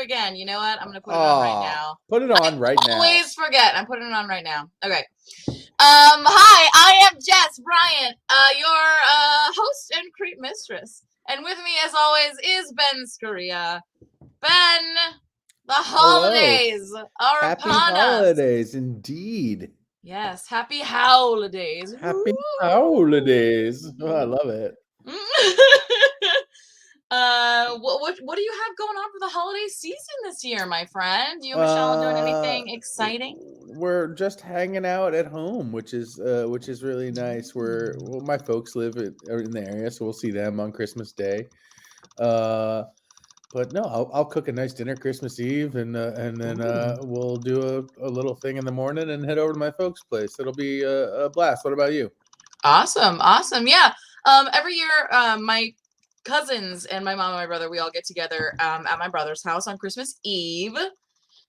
again. You know what? I'm going to put it on right now. Put it on right now. Always forget. I'm putting it on right now. Okay. Hi, I am Jess Bryant, your host and creep mistress. And with me, as always, is Ben Scuria. Ben, the holidays are Happy upon holidays, indeed. Yes, happy holidays. Happy holidays. Oh, I love it. What do you have going on for the holiday season this year, my friend? You and Michelle doing anything exciting? We're just hanging out at home, which is really nice. My folks live are in the area, so we'll see them on Christmas Day. But no, I'll cook a nice dinner Christmas Eve, and then we'll do a little thing in the morning and head over to my folks' place. It'll be a blast. What about you? Awesome. Yeah. Every year, my cousins and my mom and my brother, we all get together at my brother's house on Christmas Eve,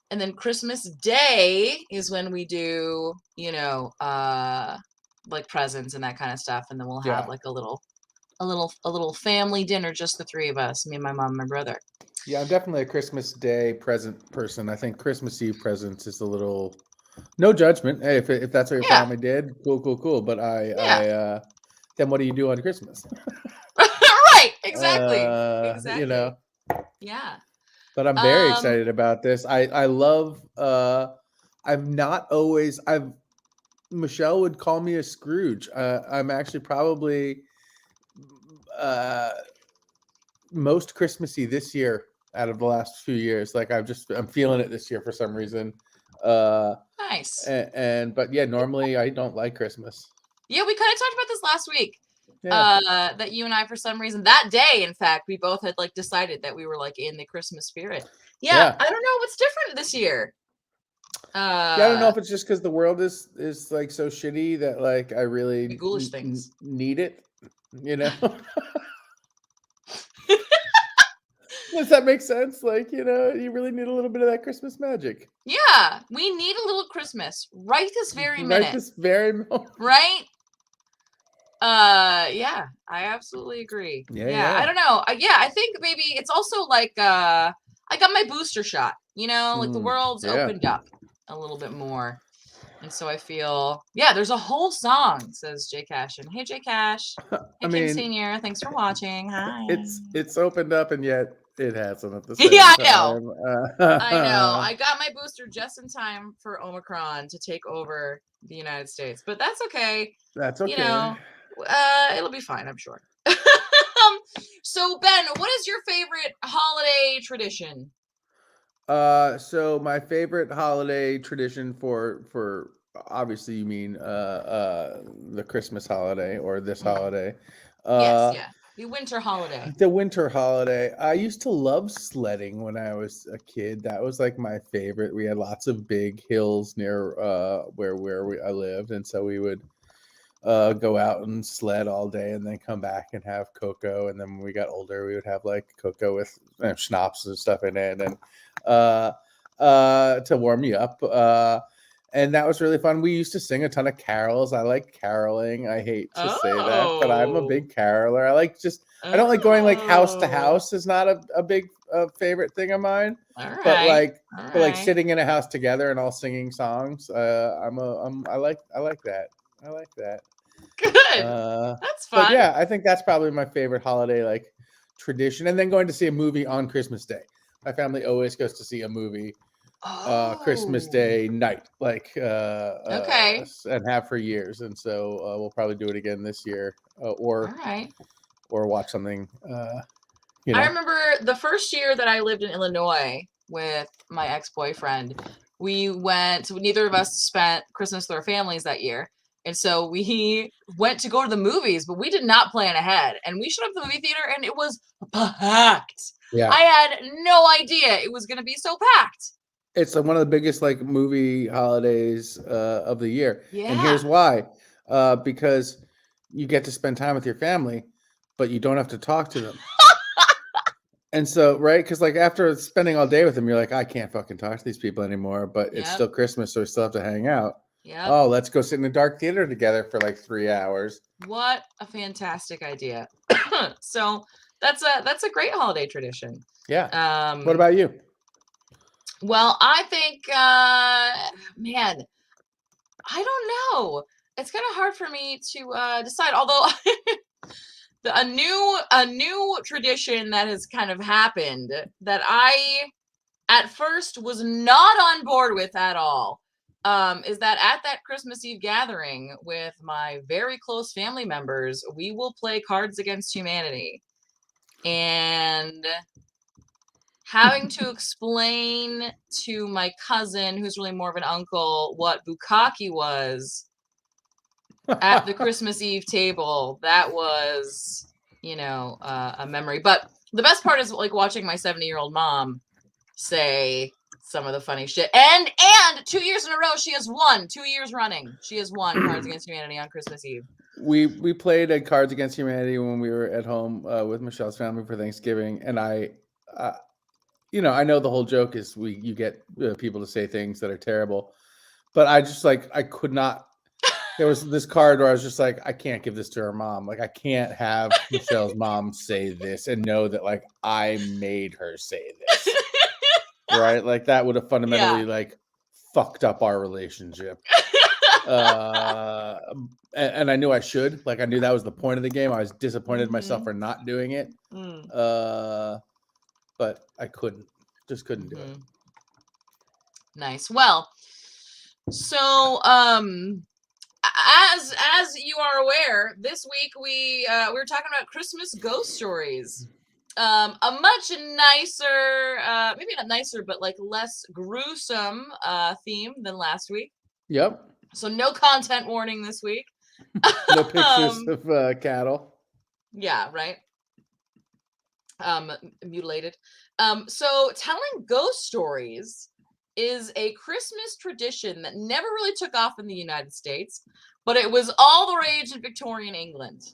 and then Christmas Day is when we do, like presents and that kind of stuff, and then we'll have like a little family dinner, just the three of us, me and my mom and my brother. Yeah, I'm definitely a Christmas Day present person. I think Christmas Eve presents is a little, no judgment. Hey, if that's what your family did, cool. But then what do you do on Christmas? Right, exactly. Yeah. But I'm very excited about this. I love. Michelle would call me a Scrooge. I'm actually probably most Christmassy this year out of the last few years. Like I'm feeling it this year for some reason. Nice. But yeah, normally I don't like Christmas. Yeah, we kind of talked about this last week. Yeah. That you and I, for some reason, that day, in fact, we both had like decided that we were like in the Christmas spirit. Yeah. I don't know what's different this year. I don't know if it's just because the world is like so shitty that like I really ghoulish things need it. Does that make sense? Like, you really need a little bit of that Christmas magic. Yeah, we need a little Christmas right this very minute. Right this very moment. Right? Yeah, I absolutely agree. Yeah. I don't know. I think maybe it's also like I got my booster shot. Like the world's opened up a little bit more. And so I feel, there's a whole song, says Jay Cash. And hey, Jay Cash. Hey, King Senior. Thanks for watching. Hi. It's opened up, and yet it hasn't at the same time. I know. I got my booster just in time for Omicron to take over the United States. But that's okay. That's okay. It'll be fine, I'm sure. So, Ben, what is your favorite holiday tradition? So my favorite holiday tradition for obviously you mean the Christmas holiday or this holiday. Yes, the winter holiday. The winter holiday. I used to love sledding when I was a kid. That was like my favorite. We had lots of big hills near where I lived, and so we would go out and sled all day and then come back and have cocoa. And then when we got older, we would have like cocoa with schnapps and stuff in it, and to warm you up. And that was really fun. We used to sing a ton of carols. I like caroling. I hate to say that, but I'm a big caroler. I don't like going like house to house is not a big favorite thing of mine. But like sitting in a house together and all singing songs. I like that. I like that. Good. That's fun. But yeah, I think that's probably my favorite holiday like tradition. And then going to see a movie on Christmas Day. My family always goes to see a movie Christmas Day night, like and have for years. And so we'll probably do it again this year, or watch something. I remember the first year that I lived in Illinois with my ex-boyfriend. Neither of us spent Christmas with our families that year. And so we went to go to the movies, but we did not plan ahead. And we showed up at the movie theater and it was packed. Yeah. I had no idea it was going to be so packed. It's one of the biggest like movie holidays of the year. Yeah. And here's why. Because you get to spend time with your family, but you don't have to talk to them. And so, right? Because like after spending all day with them, you're like, I can't fucking talk to these people anymore, but it's still Christmas, so we still have to hang out. Yeah. Oh, let's go sit in a dark theater together for like 3 hours. What a fantastic idea. So that's a great holiday tradition. Yeah. What about you? Well, I think, man, I don't know. It's kind of hard for me to decide. Although a new tradition that has kind of happened that I at first was not on board with at all, is that at that Christmas Eve gathering with my very close family members, we will play Cards Against Humanity. And having to explain to my cousin, who's really more of an uncle, what bukkake was at the Christmas Eve table, that was, a memory. But the best part is like watching my 70-year-old mom say some of the funny shit. And 2 years in a row, she has won. 2 years running, she has won Cards Against Humanity on Christmas Eve. We played at Cards Against Humanity when we were at home with Michelle's family for Thanksgiving, and I know the whole joke is you get people to say things that are terrible, but I just I could not. There was this card where I was just like, I can't give this to her mom. Like, I can't have Michelle's mom say this and know that I made her say this. Right? Like, that would have fundamentally fucked up our relationship. And I knew I should. I knew that was the point of the game. I was disappointed in myself for not doing it. But I just couldn't do it. Nice. Well, so as you are aware, this week we were talking about Christmas ghost stories. A much nicer, maybe not nicer, but less gruesome theme than last week. Yep. So no content warning this week. No pictures of cattle. Yeah, right. Mutilated. So telling ghost stories is a Christmas tradition that never really took off in the United States, but it was all the rage in Victorian England.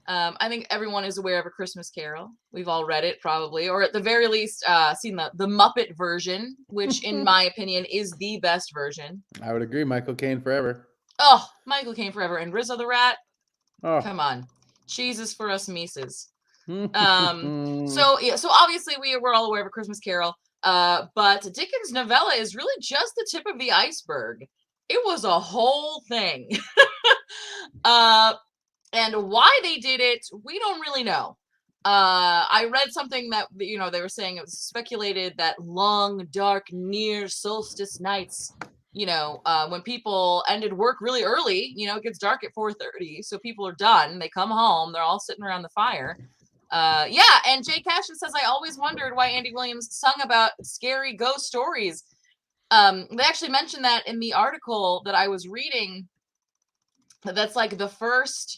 I think everyone is aware of A Christmas Carol. We've all read it probably, or at the very least seen the Muppet version, which in my opinion is the best version. I would agree. Michael Caine forever. Oh, Michael Caine forever. And Rizzo the Rat. Oh. Come on. Jesus for us Mises. So obviously we're all aware of A Christmas Carol. But Dickens' novella is really just the tip of the iceberg. It was a whole thing. And why they did it, we don't really know. I read something that, they were saying it was speculated that long, dark, near solstice nights, when people ended work really early, it gets dark at 4:30. So people are done. They come home. They're all sitting around the fire. And Jay Cashin says, I always wondered why Andy Williams sung about scary ghost stories. They actually mentioned that in the article that I was reading. That's the first,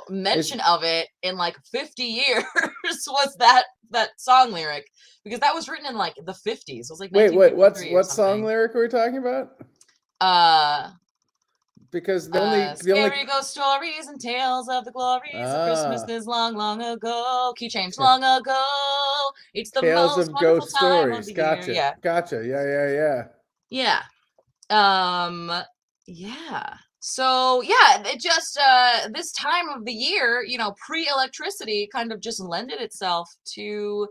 mention of it in 50 years was that song lyric, because that was written in the 50s. It was wait, what song lyric are we talking about? Because the only ghost stories and tales of the glories of Christmas is long, long ago. Key change, long ago. It's the tales most of wonderful ghost time stories. of the Gotcha. year. Yeah. Gotcha. Yeah. Yeah. So it just this time of the year, pre-electricity kind of just lended itself to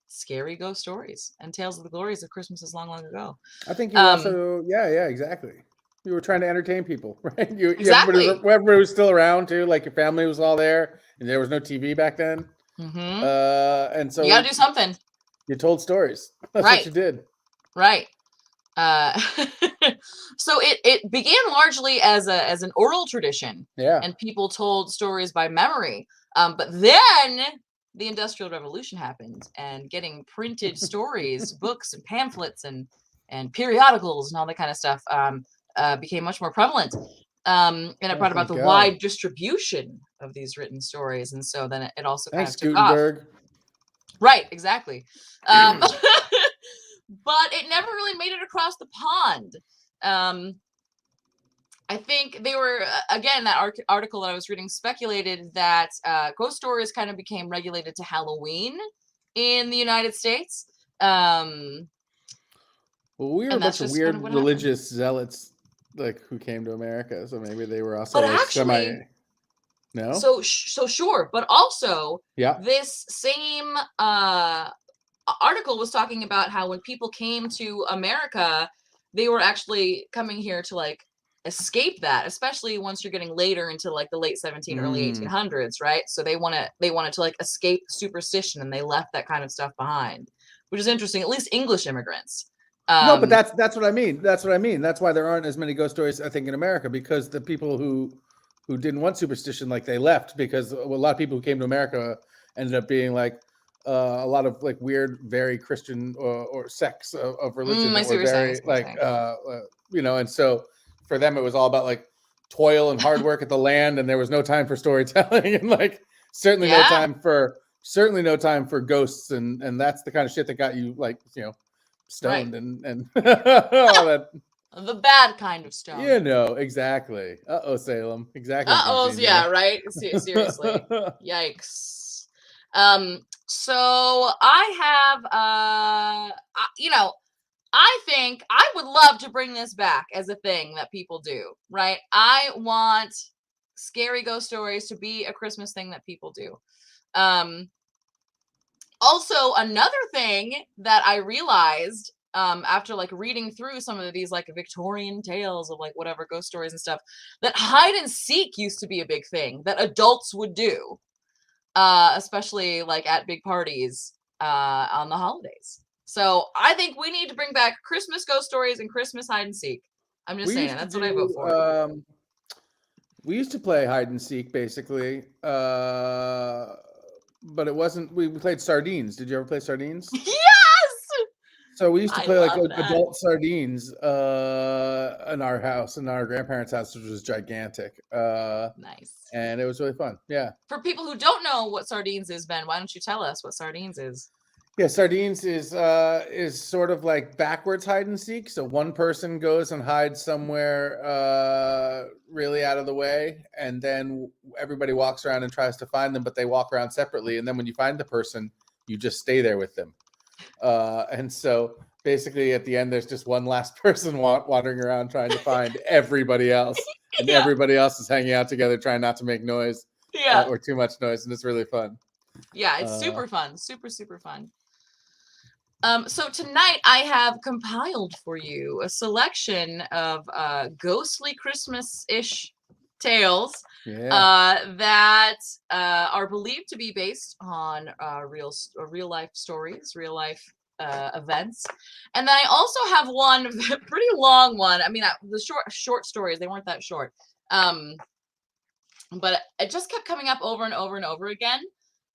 scary ghost stories and tales of the glories of Christmas is long, long ago. I think you also exactly. You were trying to entertain people, right? Exactly. Everybody was still around too. Your family was all there, and there was no TV back then. Mm-hmm. And so you gotta do something. You told stories. That's right. What you did. Right. So it began largely as an oral tradition. Yeah. And people told stories by memory. But then the Industrial Revolution happened, and getting printed stories, books and pamphlets and periodicals and all that kind of stuff became much more prevalent. And it brought about the wide distribution of these written stories. And so then it also kind of took Gutenberg. off. Right, exactly. But it never really made it across the pond. I think they were, again, that article that I was reading speculated that ghost stories kind of became regulated to Halloween in the United States. Well, we were a bunch of weird kind of religious zealots who came to America, so maybe they were also actually, No? So sure, but also yeah. This same article was talking about how when people came to America, they were actually coming here to like escape that, especially once you're getting later into like the late 17 early 1800s, right? So they wanted to like escape superstition, and they left that kind of stuff behind, which is interesting. At least English immigrants. No, but that's what I mean. That's what I mean. That's why there aren't as many ghost stories, I think, in America, because the people who didn't want superstition, like, they left, because a lot of people who came to America ended up being like a lot of like weird, very Christian or sects of religion that were very like you know, and so for them it was all about like toil and hard work at the land, and there was no time for storytelling, and like certainly no time for ghosts, and that's the kind of shit that got you, like, you know, stoned and all that. The bad kind of stone. You know, exactly. Salem. Exactly. Yeah, right? Seriously. Yikes. So I have, you know, I think I would love to bring this back as a thing that people do, right? I want scary ghost stories to be a Christmas thing that people do. Also, another thing that I realized after like reading through some of these like Victorian tales of like whatever ghost stories and stuff, that hide and seek used to be a big thing that adults would do, especially like at big parties on the holidays. So I think we need to bring back Christmas ghost stories and Christmas hide and seek. I'm just saying, that's what I vote for. We used to play hide and seek, basically, but it wasn't. We played sardines. Did you ever play sardines? Yes. So we used to play like adult sardines in our house, in our grandparents' house, which was gigantic. Nice. And it was really fun. Yeah. For people who don't know what sardines is, Ben, why don't you tell us what sardines is? Yeah, sardines is sort of like backwards hide and seek. So one person goes and hides somewhere really out of the way, and then everybody walks around and tries to find them, but they walk around separately. And then when you find the person, you just stay there with them. And so basically at the end, there's just one last person wandering around trying to find everybody else, and everybody else is hanging out together trying not to make noise or too much noise, and it's really fun. Yeah, it's super fun. Super fun. So tonight I have compiled for you a selection of ghostly Christmas-ish tales that are believed to be based on real life stories, real life events. And then I also have one pretty long one. I mean, the short stories, they weren't that short. But it just kept coming up over and over and over again.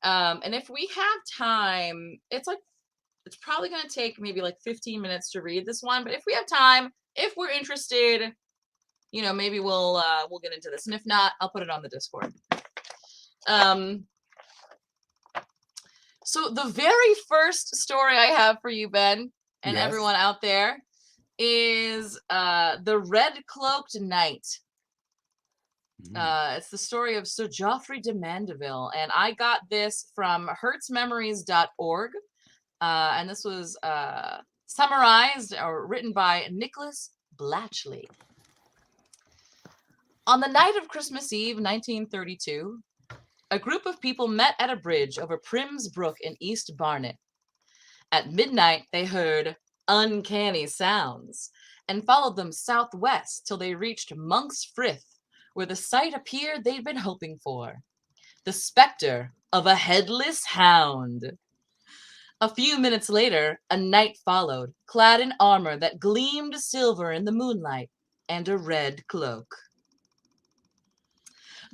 And if we have time, it's probably going to take maybe like 15 minutes to read this one. But if we have time, if we're interested, you know, maybe we'll get into this. And if not, I'll put it on the Discord. So the very first story I have for you, Ben, and everyone out there, is the Red Cloaked Knight. It's the story of Sir Joffrey De Mendeville, and I got this from hurtsmemories.org. And this was summarized or written by Nicholas Blatchley. On the night of Christmas Eve, 1932, a group of people met at a bridge over Prim's Brook in East Barnet. At midnight, they heard uncanny sounds and followed them southwest till they reached Monk's Frith, where the sight appeared they'd been hoping for: the specter of a headless hound. A few minutes later, a knight followed, clad in armor that gleamed silver in the moonlight, and a red cloak.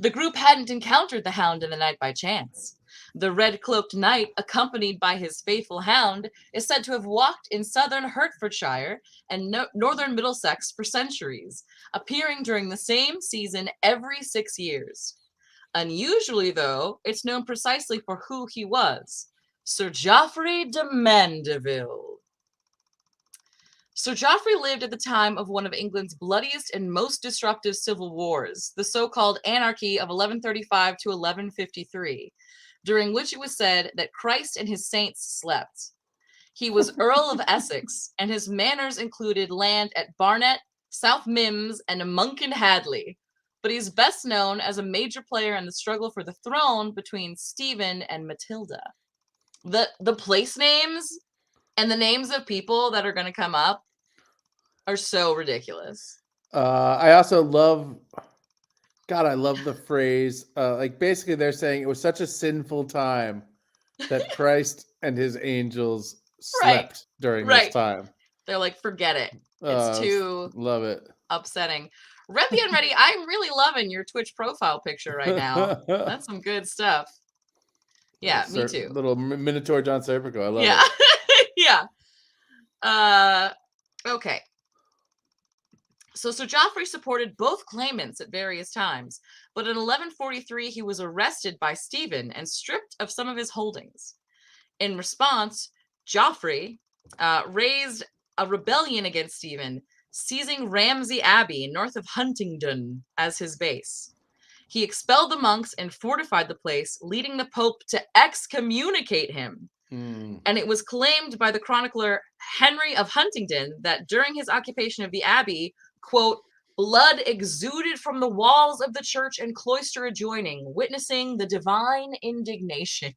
The group hadn't encountered the hound in the night by chance. The red-cloaked knight, accompanied by his faithful hound, is said to have walked in southern Hertfordshire and northern Middlesex for centuries, appearing during the same season every 6 years. Unusually, though, it's known precisely for who he was: Sir Joffrey De Mendeville. Sir Joffrey lived at the time of one of England's bloodiest and most destructive civil wars, the so-called Anarchy of 1135 to 1153, during which it was said that Christ and his saints slept. He was Earl of Essex, and his manors included land at Barnet, South Mimms, and Monk and Hadley, but he's best known as a major player in the struggle for the throne between Stephen and Matilda. The place names And the names of people that are going to come up are so ridiculous. I also love, God, I love the phrase. Like basically they're saying it was such a sinful time that Christ and his angels slept during this time. They're like, forget it. It's too love it. Upsetting. Reppy and Ready, I'm really loving your Twitch profile picture right now. That's some good stuff. Yeah, me too. Little Minotaur John Serpico. I love it. Yeah. Okay. So Sir Joffrey supported both claimants at various times, but in 1143 he was arrested by Stephen and stripped of some of his holdings. In response, Joffrey raised a rebellion against Stephen, seizing Ramsey Abbey north of Huntingdon as his base. He expelled the monks and fortified the place, leading the Pope to excommunicate him. And it was claimed by the chronicler Henry of Huntingdon that during his occupation of the abbey, quote, blood exuded from the walls of the church and cloister adjoining, witnessing the divine indignation.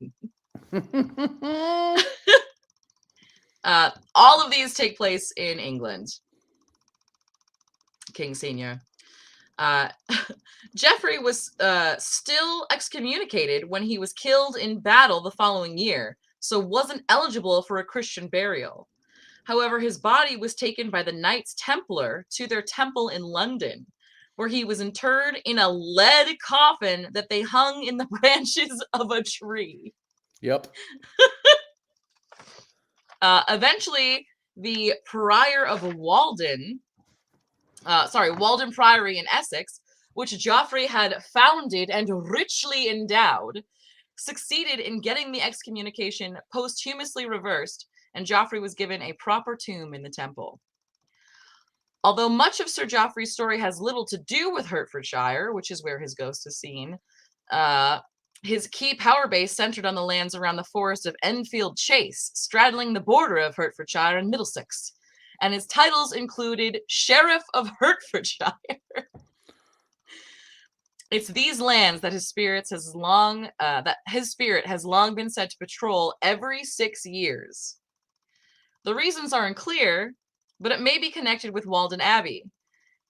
All of these take place in England. King Senior. Joffrey was still excommunicated when he was killed in battle the following year, so wasn't eligible for a Christian burial. However, his body was taken by the Knights Templar to their temple in London, where he was interred in a lead coffin that they hung in the branches of a tree. Yep. Eventually, the Prior of Walden Priory in Essex, which Joffrey had founded and richly endowed, succeeded in getting the excommunication posthumously reversed, and Joffrey was given a proper tomb in the temple. Although much of Sir Joffrey's story has little to do with Hertfordshire, which is where his ghost is seen, his key power base centered on the lands around the forest of Enfield Chase, straddling the border of Hertfordshire and Middlesex, and his titles included Sheriff of Hertfordshire. It's these lands that his spirit has long been said to patrol every 6 years. The reasons are unclear, but it may be connected with Walden Abbey.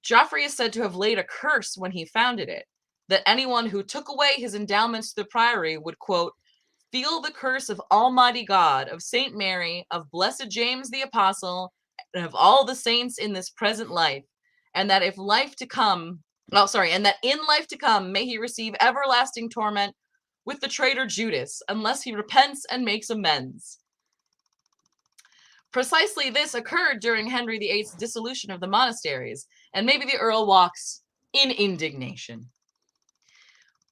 Joffrey is said to have laid a curse when he founded it, that anyone who took away his endowments to the priory would, quote, feel the curse of Almighty God, of Saint Mary, of Blessed James the Apostle, and of all the saints in this present life, and that in life to come may he receive everlasting torment with the traitor Judas, unless he repents and makes amends. Precisely this occurred during Henry VIII's dissolution of the monasteries, and maybe the Earl walks in indignation.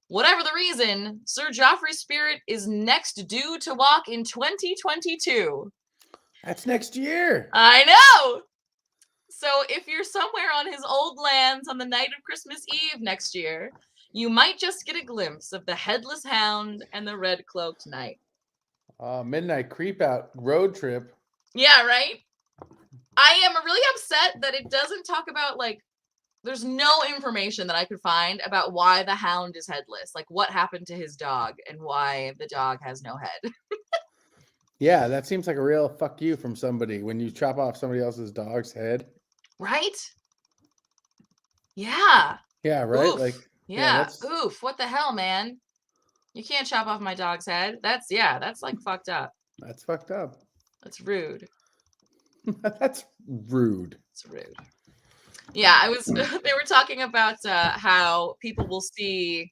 Whatever the reason, Sir Joffrey's spirit is next due to walk in 2022. That's next year. I know! So if you're somewhere on his old lands on the night of Christmas Eve next year, you might just get a glimpse of the Headless Hound and the Red Cloaked Knight. Midnight creep out road trip. Yeah, right? I am really upset that it doesn't talk about, like, there's no information that I could find about why the Hound is headless. Like, what happened to his dog and why the dog has no head. Yeah, that seems like a real fuck you from somebody when you chop off somebody else's dog's head. Right? Yeah. Yeah, right? Oof. Like, yeah, oof. What the hell, man? You can't chop off my dog's head. That's like fucked up. That's fucked up. That's rude. That's rude. It's rude. Yeah, they were talking about how people will see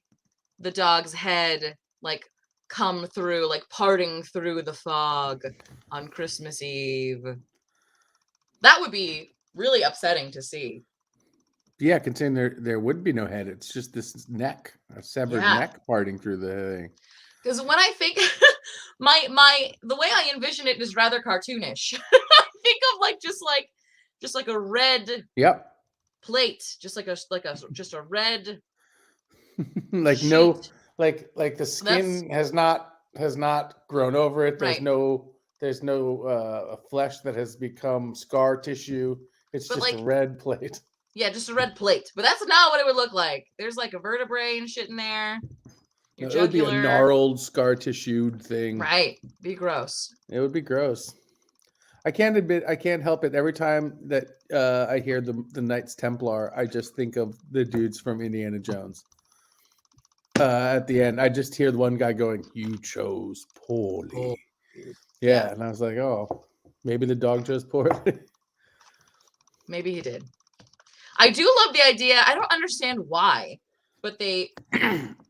the dog's head like come through, like parting through the fog on Christmas Eve. That would be really upsetting to see. Yeah, considering there would be no head. It's just this neck, a severed neck parting through the thing. Because when I think the way I envision it is rather cartoonish. I think of just like a red plate, just a red like sheet. No like the skin has not grown over it. There's no flesh that has become scar tissue. It's just a red plate. Yeah, just a red plate. But that's not what it would look like. There's like a vertebrae and shit in there. It would be a gnarled, scar tissued thing. Right. Be gross. It would be gross. I can't help it. Every time that I hear the Knights Templar, I just think of the dudes from Indiana Jones. At the end, I just hear the one guy going, "You chose poorly." Yeah, and I was like, "Oh, maybe the dog chose poorly." Maybe he did. I do love the idea. I don't understand why, but they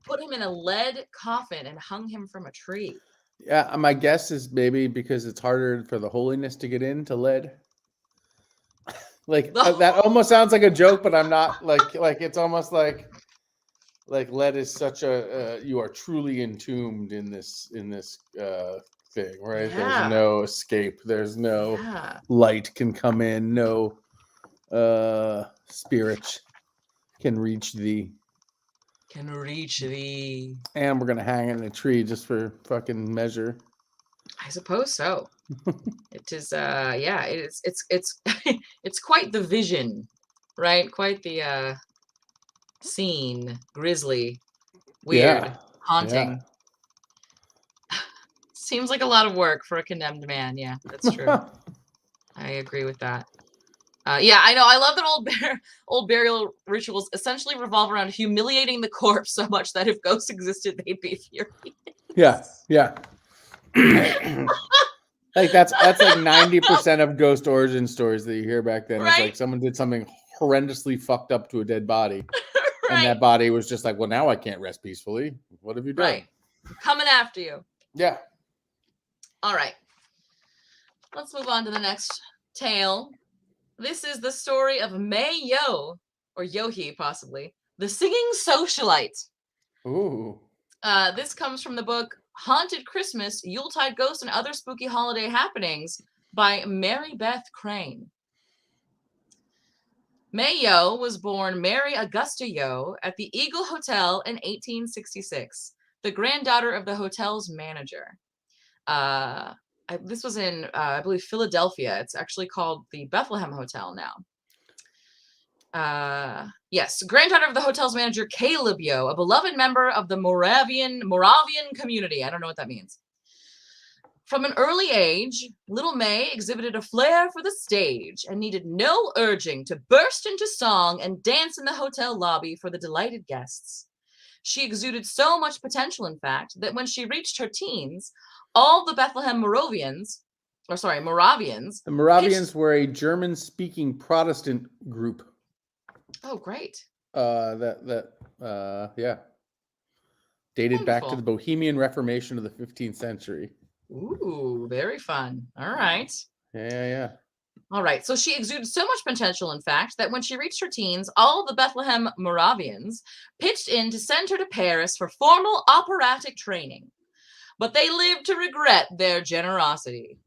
put him in a lead coffin and hung him from a tree. Yeah, my guess is maybe because it's harder for the holiness to get into lead. Like that almost sounds like a joke, but I'm not like it's almost like lead is such a you are truly entombed in this thing, right? Yeah. There's no escape. There's no light can come in. No spirit can reach thee. Can reach thee. And we're gonna hang it in a tree just for fucking measure. I suppose so. It is yeah, it's it's quite the vision, right? Quite the scene. Grisly, weird, haunting. Yeah. Seems like a lot of work for a condemned man. Yeah, that's true. I agree with that. Yeah, I know. I love that old burial rituals essentially revolve around humiliating the corpse so much that if ghosts existed, they'd be furious. Yeah. Like that's like 90% of ghost origin stories that you hear back then. Right? It's like someone did something horrendously fucked up to a dead body, right. And that body was just like, well, now I can't rest peacefully. What have you done? Right, coming after you. Yeah. All right. Let's move on to the next tale. This is the story of May Yo, or Yohi, possibly, the Singing Socialite. Ooh. This comes from the book Haunted Christmas, Yuletide Ghosts, and Other Spooky Holiday Happenings by Mary Beth Crane. May Yo was born Mary Augusta Yo at the Eagle Hotel in 1866, the granddaughter of the hotel's manager. This was in, I believe, Philadelphia. It's actually called the Bethlehem Hotel now. Yes, granddaughter of the hotel's manager, Caleb Yo, a beloved member of the Moravian community. I don't know what that means. From an early age, little May exhibited a flair for the stage and needed no urging to burst into song and dance in the hotel lobby for the delighted guests. She exuded so much potential, in fact, that when she reached her teens, all the Bethlehem Moravians. The Moravians were a German-speaking Protestant group. Oh, great. Yeah. Dated back to the Bohemian Reformation of the 15th century. Ooh, very fun. All right. Yeah. All right. So she exuded so much potential, in fact, that when she reached her teens, all the Bethlehem Moravians pitched in to send her to Paris for formal operatic training. But they lived to regret their generosity.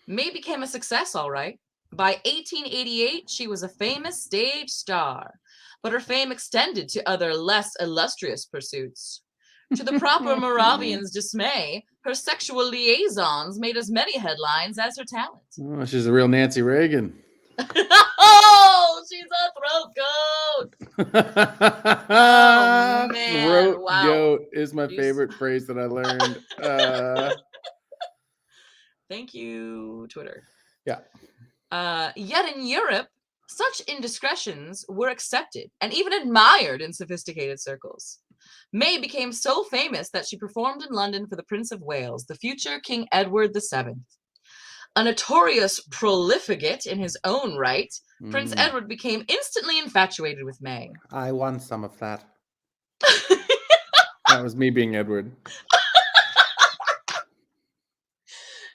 May became a success, all right. By 1888, she was a famous stage star, but her fame extended to other less illustrious pursuits. To the proper Moravians' dismay, her sexual liaisons made as many headlines as her talent. Oh, she's a real Nancy Reagan. Oh, she's a throat goat. Oh, man. Throat goat is my favorite phrase that I learned. Thank you, Twitter. Yeah. Yet in Europe, such indiscretions were accepted and even admired in sophisticated circles. May became so famous that she performed in London for the Prince of Wales, the future King Edward VII. A notorious profligate in his own right, Prince Edward became instantly infatuated with May. I want some of that. That was me being Edward.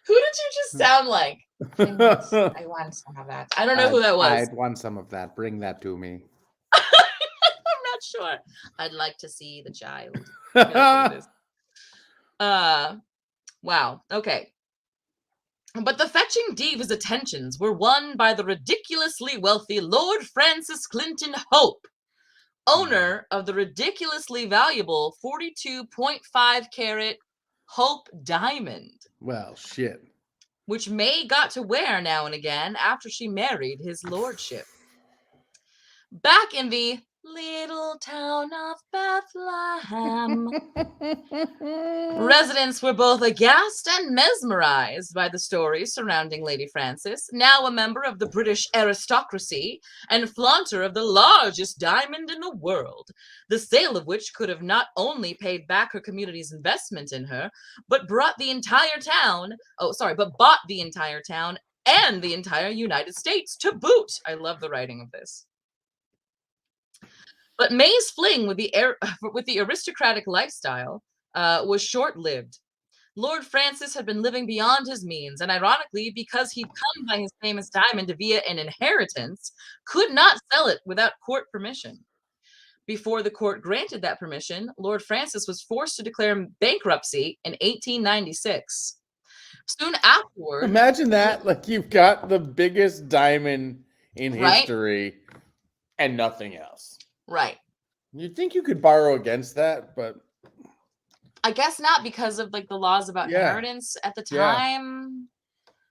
Who did you just sound like? I want some of that. I don't know who that was. I'd want some of that. Bring that to me. I'm not sure. I'd like to see the child. Wow. Okay. But the fetching diva's attentions were won by the ridiculously wealthy Lord Francis Clinton Hope, owner of the ridiculously valuable 42.5 carat Hope diamond. Well, shit. Which May got to wear now and again after she married his lordship. Back in the little town of Bethlehem. Residents were both aghast and mesmerized by the stories surrounding Lady Frances, now a member of the British aristocracy and flaunter of the largest diamond in the world, the sale of which could have not only paid back her community's investment in her, but bought the entire town and the entire United States to boot. I love the writing of this. But May's fling with the aristocratic lifestyle was short-lived. Lord Francis had been living beyond his means, and ironically, because he'd come by his famous diamond via an inheritance, could not sell it without court permission. Before the court granted that permission, Lord Francis was forced to declare bankruptcy in 1896. Soon afterward... Imagine that, like you've got the biggest diamond in history and nothing else. Right. You'd think you could borrow against that, but... I guess not, because of like the laws about inheritance at the time,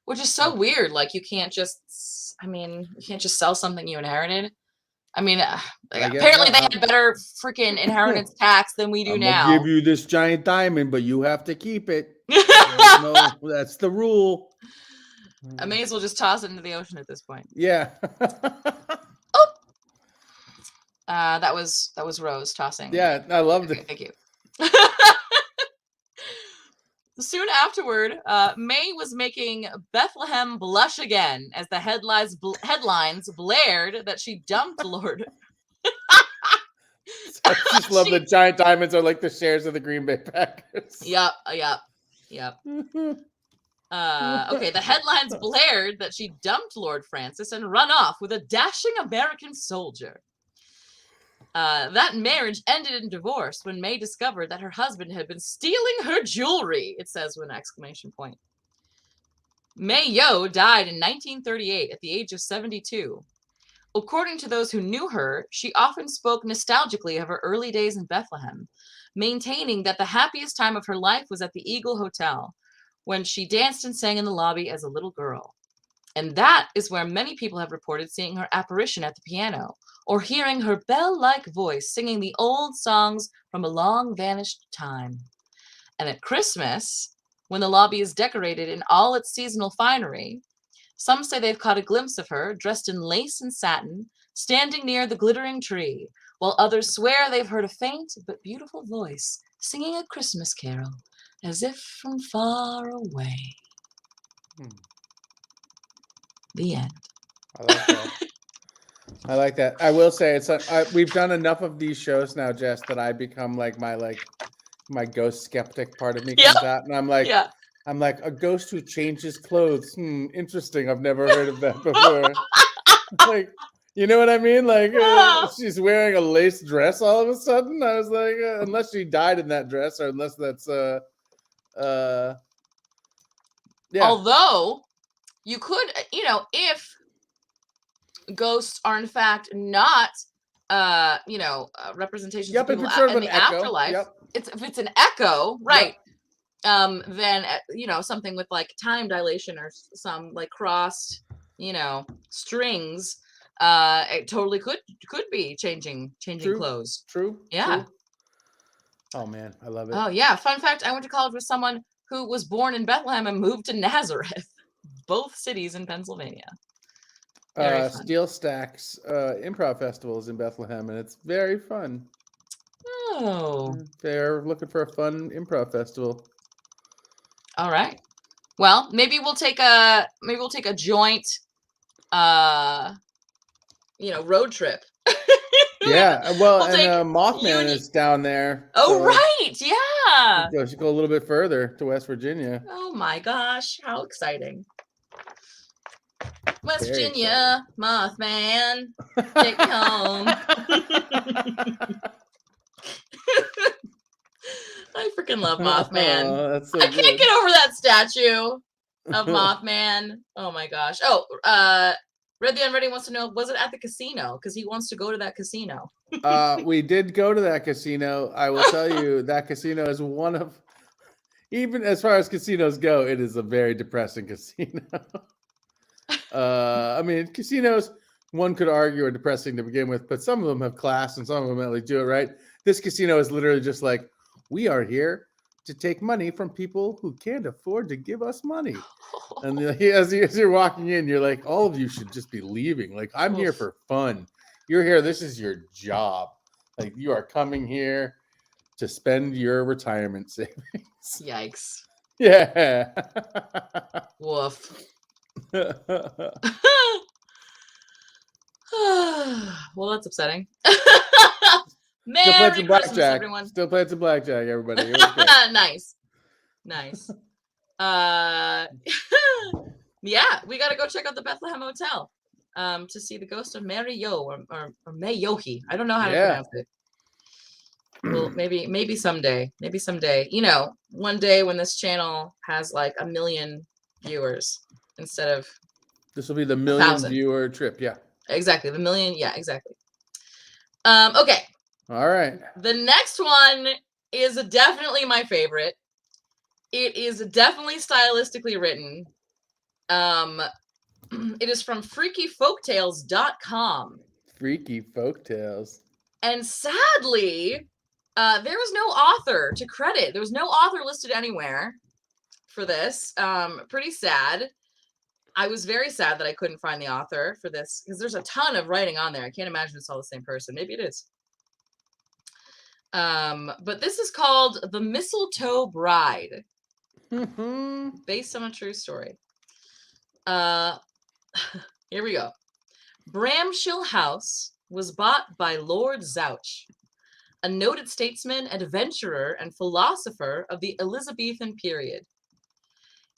which is so weird. Like you can't just sell something you inherited. I mean, apparently they had better freaking inheritance tax than we do now. I'll give you this giant diamond, but you have to keep it. No, that's the rule. I may as well just toss it into the ocean at this point. Yeah. That was Rose tossing. Yeah, I loved it. Thank you. Soon afterward, May was making Bethlehem blush again as the headlines blared that she dumped Lord. I just love the giant diamonds are like the shares of the Green Bay Packers. Yep. Okay, the headlines blared that she dumped Lord Francis and run off with a dashing American soldier. That marriage ended in divorce when May discovered that her husband had been stealing her jewelry, it says with an exclamation point. May Yo died in 1938 at the age of 72. According to those who knew her, she often spoke nostalgically of her early days in Bethlehem, maintaining that the happiest time of her life was at the Eagle Hotel, when she danced and sang in the lobby as a little girl. And that is where many people have reported seeing her apparition at the piano, or hearing her bell-like voice singing the old songs from a long-vanished time. And at Christmas, when the lobby is decorated in all its seasonal finery, some say they've caught a glimpse of her, dressed in lace and satin, standing near the glittering tree, while others swear they've heard a faint but beautiful voice singing a Christmas carol, as if from far away. The end. I like that. I like that. I will say we've done enough of these shows now, Jess, that I become like my ghost skeptic part of me comes out, and I'm like, a ghost who changes clothes. Interesting. I've never heard of that before. Like, you know what I mean? Like, she's wearing a lace dress all of a sudden. I was like, unless she died in that dress, or unless that's Although you could, if ghosts are in fact not representations of people in the afterlife, if it's an echo, right? Then something with like time dilation or some like crossed strings, it totally could be changing clothes. True. Yeah. True. Oh man, I love it. Oh yeah, fun fact, I went to college with someone who was born in Bethlehem and moved to Nazareth, both cities in Pennsylvania. Steel Stacks improv festivals in Bethlehem, and it's very fun. Oh, they're looking for a fun improv festival. All right. Well, maybe we'll take a joint road trip. Yeah, well, and Mothman is down there. Oh, so right, yeah. We should go a little bit further to West Virginia. Oh my gosh, how exciting! West Virginia, Mothman, take me home. I freaking love Mothman. Oh, that's so I can't get over that statue of Mothman. Oh my gosh. Oh, Red the Unready wants to know, was it at the casino? Because he wants to go to that casino. We did go to that casino. I will tell you, that casino is one of, even as far as casinos go, it is a very depressing casino. I mean, casinos one could argue are depressing to begin with, but some of them have class and some of them at least do it right. This casino is literally just like, we are here to take money from people who can't afford to give us money. And as you're walking in, you're like, all of you should just be leaving. Like, I'm here for fun. You're here. This is your job. Like, you are coming here to spend your retirement savings. Yikes. Yeah. Woof. Well, that's upsetting. Still playing some Christmas, blackjack. everyone. Still playing some blackjack, everybody. Nice. Yeah, we got to go check out the Bethlehem Hotel to see the ghost of Mary Yo or May Yohi. I don't know how to pronounce it. Well, maybe someday. Maybe someday. You know, one day when this channel has like 1 million viewers instead of this will be the 1 million viewer trip. Yeah. Exactly. The million. Yeah, exactly. Okay. All right. The next one is definitely my favorite. It is definitely stylistically written. It is from freakyfolktales.com. Freaky Folktales. And sadly, there was no author to credit. There was no author listed anywhere for this. Pretty sad. I was very sad that I couldn't find the author for this because there's a ton of writing on there. I can't imagine it's all the same person. Maybe it is. But this is called The Mistletoe Bride. Based on a true story. Here we go. Ramshall House was bought by Lord Zouch, a noted statesman, adventurer, and philosopher of the Elizabethan period.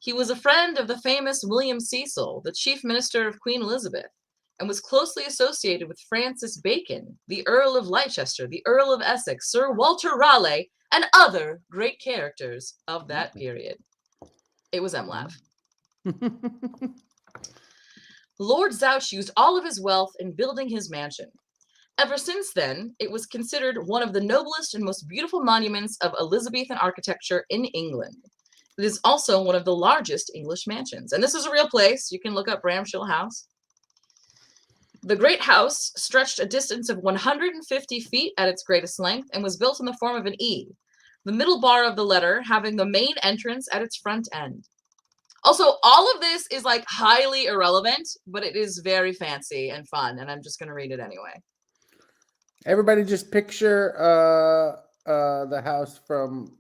He was a friend of the famous William Cecil, the chief minister of Queen Elizabeth, and was closely associated with Francis Bacon, the Earl of Leicester, the Earl of Essex, Sir Walter Raleigh, and other great characters of that period. It was MLAV. Lord Zouch used all of his wealth in building his mansion. Ever since then, it was considered one of the noblest and most beautiful monuments of Elizabethan architecture in England. It is also one of the largest English mansions. And this is a real place. You can look up Ramshall House. The great house stretched a distance of 150 feet at its greatest length and was built in the form of an E, the middle bar of the letter having the main entrance at its front end. Also, all of this is like highly irrelevant, but it is very fancy and fun, and I'm just going to read it anyway. Everybody just picture the house from,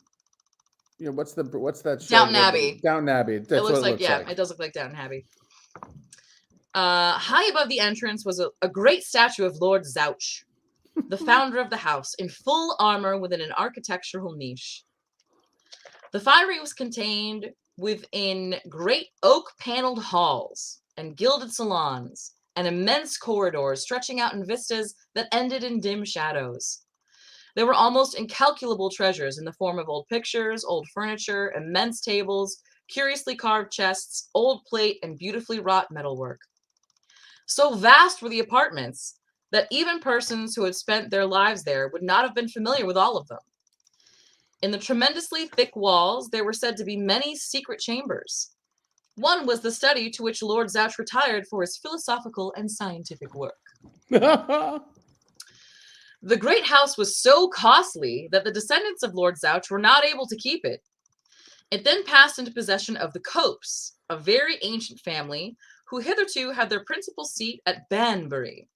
you know, what's that show? Downton Abbey. Downton Abbey. That's it looks like. It does look like Downton Abbey. High above the entrance was a great statue of Lord Zouch, the founder of the house, in full armor within an architectural niche. The finery was contained within great oak-paneled halls and gilded salons and immense corridors stretching out in vistas that ended in dim shadows. There were almost incalculable treasures in the form of old pictures, old furniture, immense tables, curiously carved chests, old plate, and beautifully wrought metalwork. So vast were the apartments that even persons who had spent their lives there would not have been familiar with all of them. In the tremendously thick walls, there were said to be many secret chambers. One was the study to which Lord Zouch retired for his philosophical and scientific work. The great house was so costly that the descendants of Lord Zouch were not able to keep it. It then passed into possession of the Copes, a very ancient family who hitherto had their principal seat at Banbury.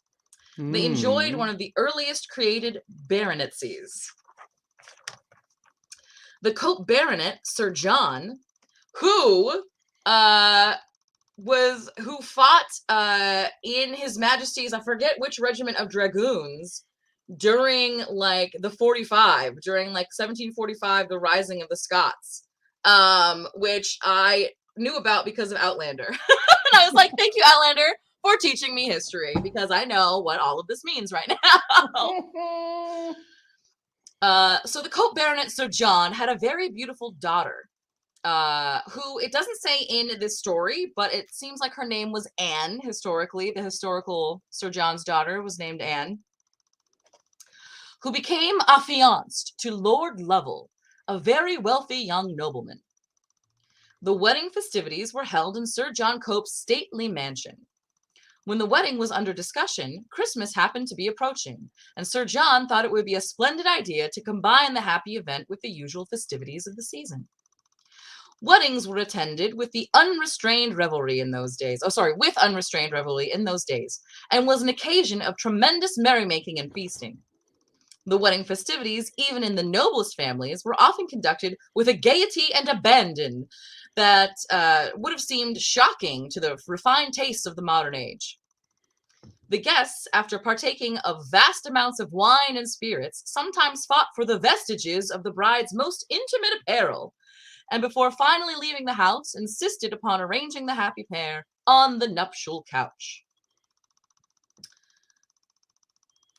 They enjoyed one of the earliest created baronetcies. The Cult Baronet, Sir John, who fought in His Majesty's, I forget which regiment of dragoons, during like the 45, during like 1745, the Rising of the Scots, which I knew about because of Outlander. And I was like, thank you, Outlander, for teaching me history, because I know what all of this means right now. So the Cult Baronet, Sir John, had a very beautiful daughter, who, it doesn't say in this story, but it seems like her name was Anne, historically. The historical Sir John's daughter was named Anne, who became affianced to Lord Lovell, a very wealthy young nobleman. The wedding festivities were held in Sir John Cope's stately mansion. When the wedding was under discussion, Christmas happened to be approaching, and Sir John thought it would be a splendid idea to combine the happy event with the usual festivities of the season. Weddings were attended with unrestrained revelry in those days, and was an occasion of tremendous merrymaking and feasting. The wedding festivities, even in the noblest families, were often conducted with a gaiety and abandon that would have seemed shocking to the refined tastes of the modern age. The guests, after partaking of vast amounts of wine and spirits, sometimes fought for the vestiges of the bride's most intimate apparel, and before finally leaving the house, insisted upon arranging the happy pair on the nuptial couch.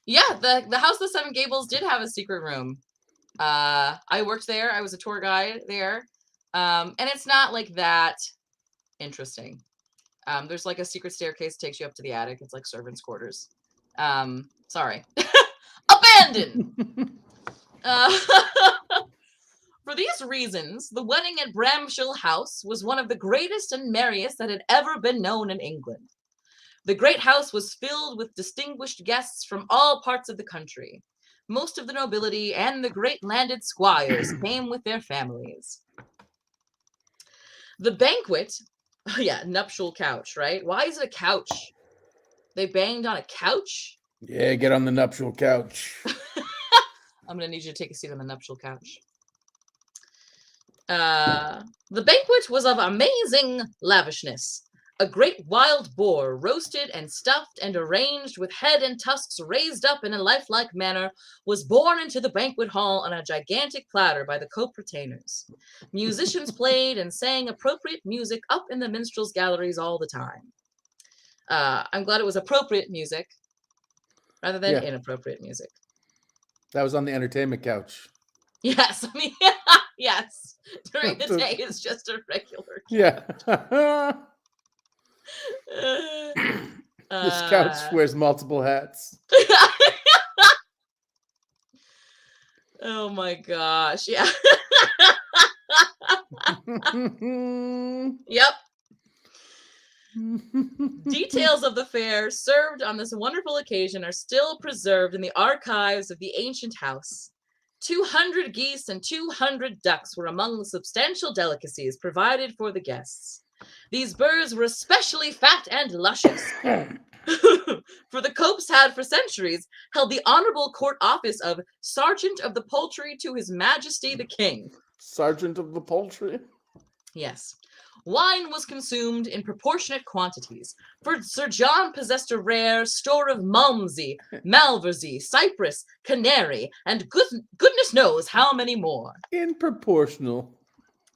Yeah, the House of the Seven Gables did have a secret room. I worked there. I was a tour guide there. And it's not like that interesting. There's like a secret staircase that takes you up to the attic. It's like servants' quarters. Sorry. Abandon! For these reasons, the wedding at Ramshall House was one of the greatest and merriest that had ever been known in England. The great house was filled with distinguished guests from all parts of the country. Most of the nobility and the great landed squires came with their families. The banquet, nuptial couch, right? Why is it a couch? They banged on a couch? Yeah, get on the nuptial couch. I'm going to need you to take a seat on the nuptial couch. The banquet was of amazing lavishness. A great wild boar, roasted and stuffed and arranged with head and tusks raised up in a lifelike manner, was borne into the banquet hall on a gigantic platter by the cope retainers. Musicians played and sang appropriate music up in the minstrels' galleries all the time. I'm glad it was appropriate music rather than inappropriate music. That was on the entertainment couch. Yes, I mean, yes. During the day, it's just a regular couch. Yeah. This couch wears multiple hats. Oh my gosh, yeah. Yep. Details of the fare served on this wonderful occasion are still preserved in the archives of the ancient house. 200 geese and 200 ducks were among the substantial delicacies provided for the guests. These birds were especially fat and luscious, for the Copes had for centuries held the honorable court office of Sergeant of the Poultry to His Majesty the King. Sergeant of the Poultry? Yes. Wine was consumed in proportionate quantities, for Sir John possessed a rare store of Malmsey, Malversey, Cyprus, Canary, and goodness knows how many more. In proportional.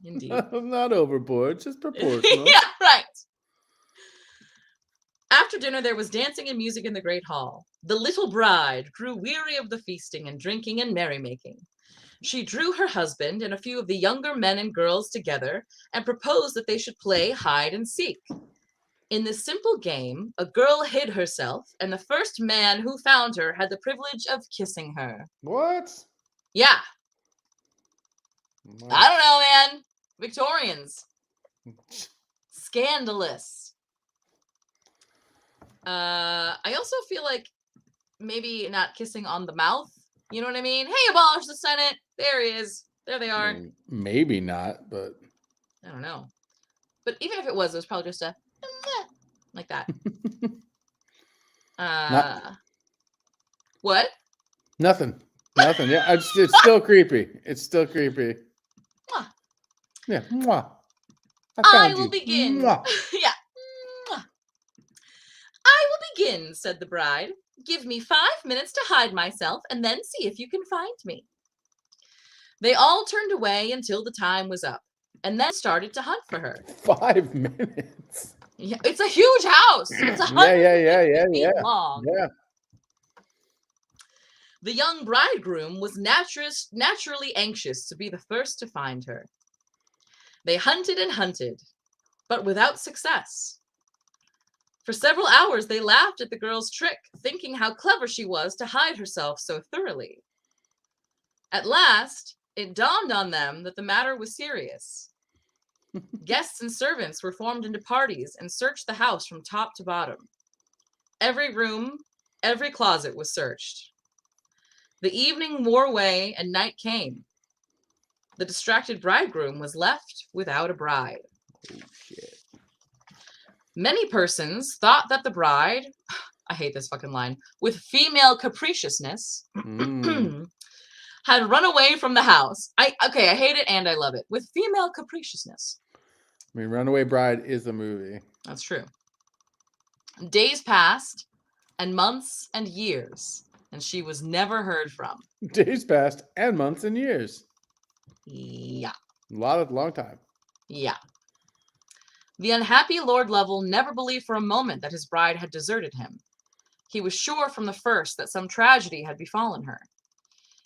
Indeed. Not overboard, just proportional. Yeah, right. After dinner, there was dancing and music in the great hall. The little bride grew weary of the feasting and drinking and merrymaking. She drew her husband and a few of the younger men and girls together and proposed that they should play hide and seek. In this simple game, a girl hid herself, and the first man who found her had the privilege of kissing her. What? Yeah. What? I don't know, man. Victorians. Scandalous. I also feel like maybe not kissing on the mouth. You know what I mean? Hey, abolish the Senate. There he is. There they are. Maybe not, but I don't know. But even if it was probably just a like that. What? Nothing. Yeah, it's still creepy. It's still creepy. Mwah. Yeah. Mwah. I will begin. Mwah. Yeah. Mwah. I will begin, said the bride. Give me 5 minutes to hide myself, and then see if you can find me. They all turned away until the time was up, and then started to hunt for her. 5 minutes? Yeah, it's a huge house. It's 150 feet long. Yeah. The young bridegroom was naturally anxious to be the first to find her. They hunted and hunted, but without success. For several hours, they laughed at the girl's trick, thinking how clever she was to hide herself so thoroughly. At last, it dawned on them that the matter was serious. Guests and servants were formed into parties and searched the house from top to bottom. Every room, every closet was searched. The evening wore away and night came. The distracted bridegroom was left without a bride. Oh, shit. Many persons thought that the bride, I hate this fucking line, with female capriciousness, had run away from the house. I hate it and I love it. With female capriciousness. I mean, Runaway Bride is a movie. That's true. Days passed, and months and years, and she was never heard from. Days passed, and months and years. Yeah. Long time. Yeah. The unhappy Lord Lovell never believed for a moment that his bride had deserted him. He was sure from the first that some tragedy had befallen her.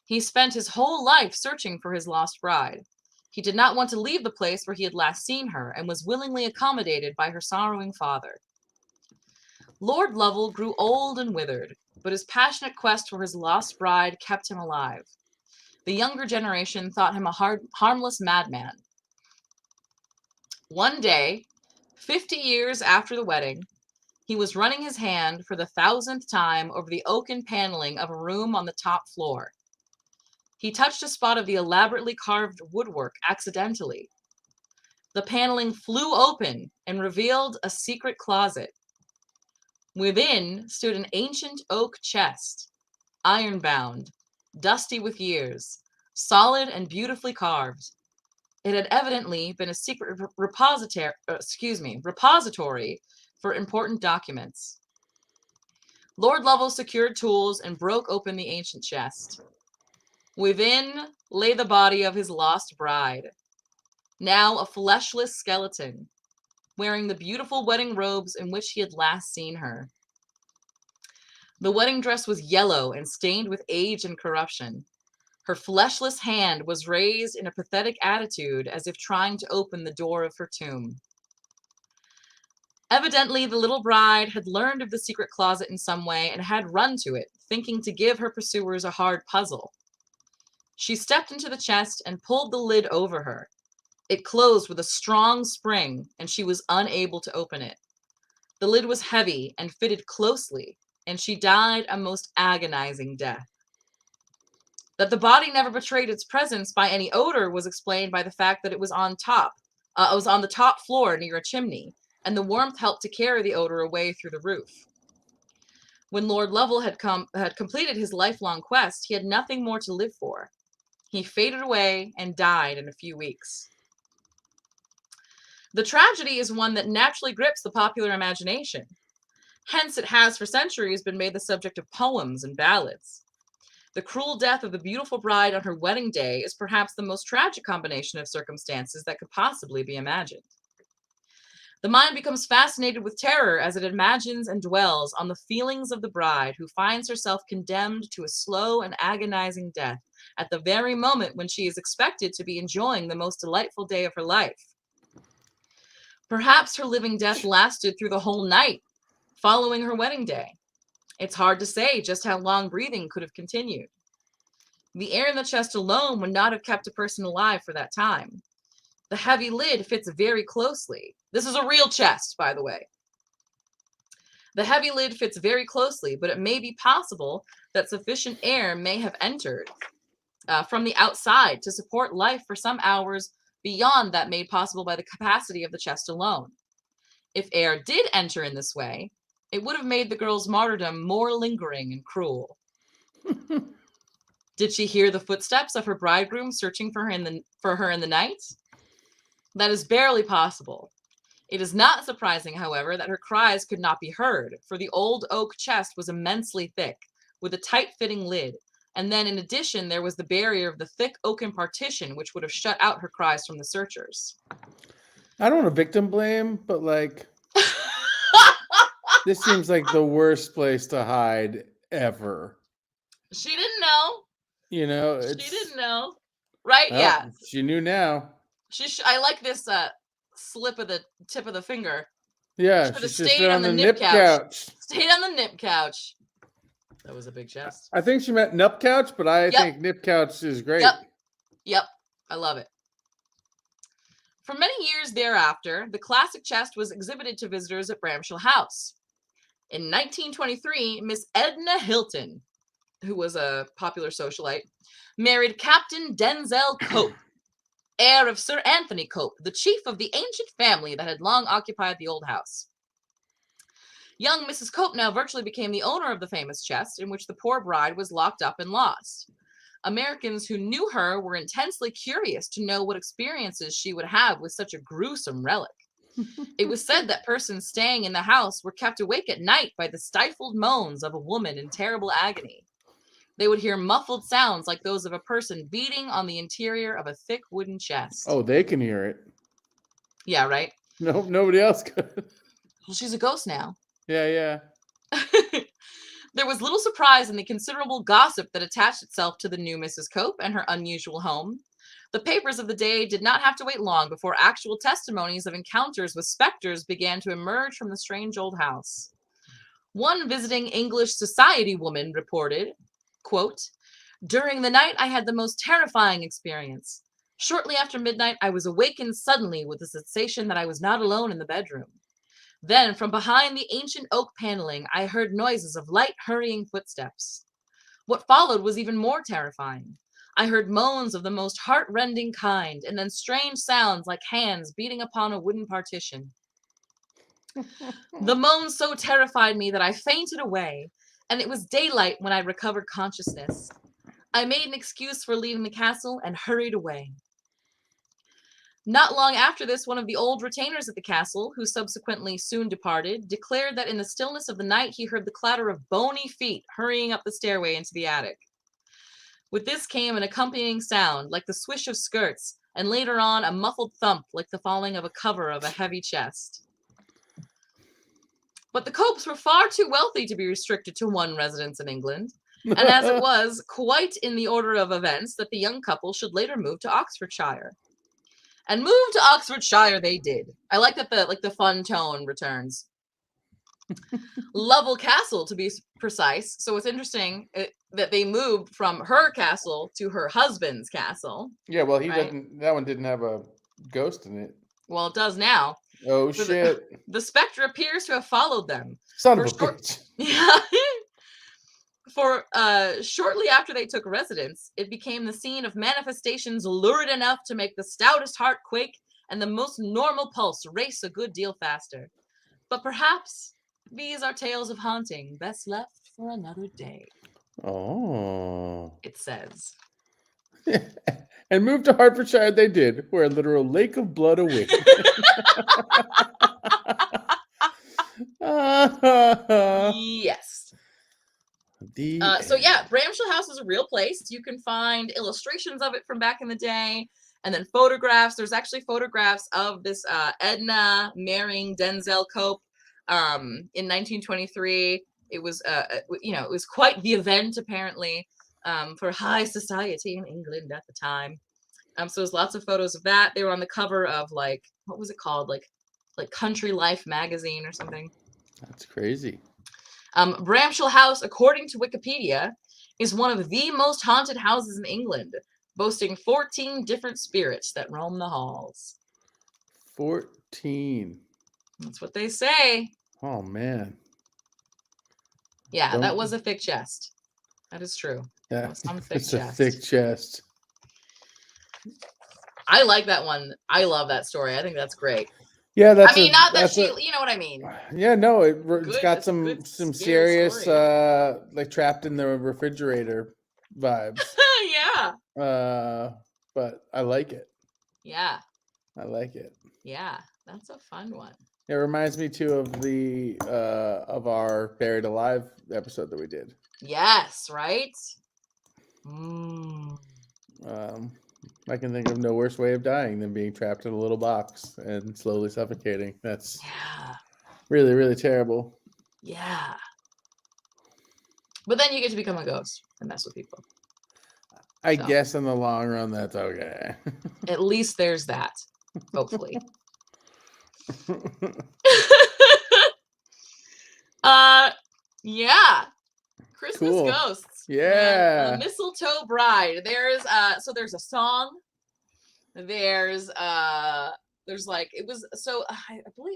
He spent his whole life searching for his lost bride. He did not want to leave the place where he had last seen her, and was willingly accommodated by her sorrowing father. Lord Lovell grew old and withered, but his passionate quest for his lost bride kept him alive. The younger generation thought him a harmless madman. One day, 50 years after the wedding, he was running his hand for the 1,000th time over the oaken paneling of a room on the top floor. He touched a spot of the elaborately carved woodwork accidentally. The paneling flew open and revealed a secret closet. Within stood an ancient oak chest, iron-bound, dusty with years, solid and beautifully carved. It had evidently been a secret repository for important documents. Lord Lovell secured tools and broke open the ancient chest. Within lay the body of his lost bride, now a fleshless skeleton, wearing the beautiful wedding robes in which he had last seen her. The wedding dress was yellow and stained with age and corruption. Her fleshless hand was raised in a pathetic attitude as if trying to open the door of her tomb. Evidently, the little bride had learned of the secret closet in some way and had run to it, thinking to give her pursuers a hard puzzle. She stepped into the chest and pulled the lid over her. It closed with a strong spring, and she was unable to open it. The lid was heavy and fitted closely, and she died a most agonizing death. That the body never betrayed its presence by any odor was explained by the fact that it was on the top floor near a chimney, and the warmth helped to carry the odor away through the roof. When Lord Lovell had completed his lifelong quest, he had nothing more to live for. He faded away and died in a few weeks. The tragedy is one that naturally grips the popular imagination. Hence, it has for centuries been made the subject of poems and ballads. The cruel death of the beautiful bride on her wedding day is perhaps the most tragic combination of circumstances that could possibly be imagined. The mind becomes fascinated with terror as it imagines and dwells on the feelings of the bride who finds herself condemned to a slow and agonizing death at the very moment when she is expected to be enjoying the most delightful day of her life. Perhaps her living death lasted through the whole night following her wedding day. It's hard to say just how long breathing could have continued. The air in the chest alone would not have kept a person alive for that time. The heavy lid fits very closely. This is a real chest, by the way. The heavy lid fits very closely, but it may be possible that sufficient air may have entered from the outside to support life for some hours beyond that made possible by the capacity of the chest alone. If air did enter in this way, it would have made the girl's martyrdom more lingering and cruel. Did she hear the footsteps of her bridegroom searching for her in the night? That is barely possible. It is not surprising, however, that her cries could not be heard, for the old oak chest was immensely thick, with a tight-fitting lid, and then in addition there was the barrier of the thick oaken partition which would have shut out her cries from the searchers. I don't want to victim blame, but this seems like the worst place to hide ever. She didn't know. She didn't know. Right? Oh, yeah. She knew now. I like this slip of the tip of the finger. Yeah, she should have stayed on the nip couch. Stayed on the nip couch. That was a big chest. I think she meant nup couch, but I think nip couch is great. Yep. I love it. For many years thereafter, the classic chest was exhibited to visitors at Ramshall House. In 1923, Miss Edna Hilton, who was a popular socialite, married Captain Denzel Cope, heir of Sir Anthony Cope, the chief of the ancient family that had long occupied the old house. Young Mrs. Cope now virtually became the owner of the famous chest in which the poor bride was locked up and lost. Americans who knew her were intensely curious to know what experiences she would have with such a gruesome relic. It was said that persons staying in the house were kept awake at night by the stifled moans of a woman in terrible agony. They would hear muffled sounds like those of a person beating on the interior of a thick wooden chest. Oh, they can hear it. Yeah, right? No, nobody else could. Well, she's a ghost now. Yeah. There was little surprise in the considerable gossip that attached itself to the new Mrs. Cope and her unusual home. The papers of the day did not have to wait long before actual testimonies of encounters with specters began to emerge from the strange old house. One visiting English society woman reported, quote, "During the night I had the most terrifying experience. Shortly after midnight I was awakened suddenly with the sensation that I was not alone in the bedroom. Then, from behind the ancient oak paneling, I heard noises of light, hurrying footsteps. What followed was even more terrifying. I heard moans of the most heart-rending kind, and then strange sounds like hands beating upon a wooden partition. The moans so terrified me that I fainted away, and it was daylight when I recovered consciousness. I made an excuse for leaving the castle and hurried away. Not long after this, one of the old retainers at the castle, who subsequently soon departed, declared that in the stillness of the night he heard the clatter of bony feet hurrying up the stairway into the attic. With this came an accompanying sound, like the swish of skirts, and later on a muffled thump, like the falling of a cover of a heavy chest. But the Copes were far too wealthy to be restricted to one residence in England, and as it was, quite in the order of events that the young couple should later move to Oxfordshire. And move to Oxfordshire they did. I like that the fun tone returns. Lovell Castle, to be precise. So it's interesting that they moved from her castle to her husband's castle. Yeah, well, that one didn't have a ghost in it. Well, it does now. Oh, shit. The specter appears to have followed them. Son of a bitch. Yeah. For shortly after they took residence, it became the scene of manifestations lurid enough to make the stoutest heart quake and the most normal pulse race a good deal faster. But perhaps these are tales of haunting best left for another day. Oh. It says. And moved to Hertfordshire they did, where a literal lake of blood awaits. Yes. Bramshall House is a real place. You can find illustrations of it from back in the day, and then photographs. There's actually photographs of this Edna marrying Denzel Cope in 1923. It was it was quite the event apparently for high society in England at the time. So there's lots of photos of that. They were on the cover of what was it called, like Country Life magazine or something. That's crazy. Ramshall House, according to Wikipedia, is one of the most haunted houses in England, boasting 14 different spirits that roam the halls. 14. That's what they say. Oh, man. Yeah, that was a thick chest. That is true. Yeah, it's a thick chest. I like that one. I love that story. I think that's great. Yeah, not that she, you know what I mean. Yeah, no, it's got some serious, trapped in the refrigerator vibes. Yeah. But I like it. Yeah. I like it. Yeah, that's a fun one. It reminds me too of the of our Buried Alive episode that we did. Yes, right? I can think of no worse way of dying than being trapped in a little box and slowly suffocating. That's really, really terrible. Yeah. But then you get to become a ghost and mess with people. I guess in the long run, that's okay. At least there's that. Hopefully. Yeah. Christmas ghosts. Yeah. Mistletoe Bride. There's a song. I believe,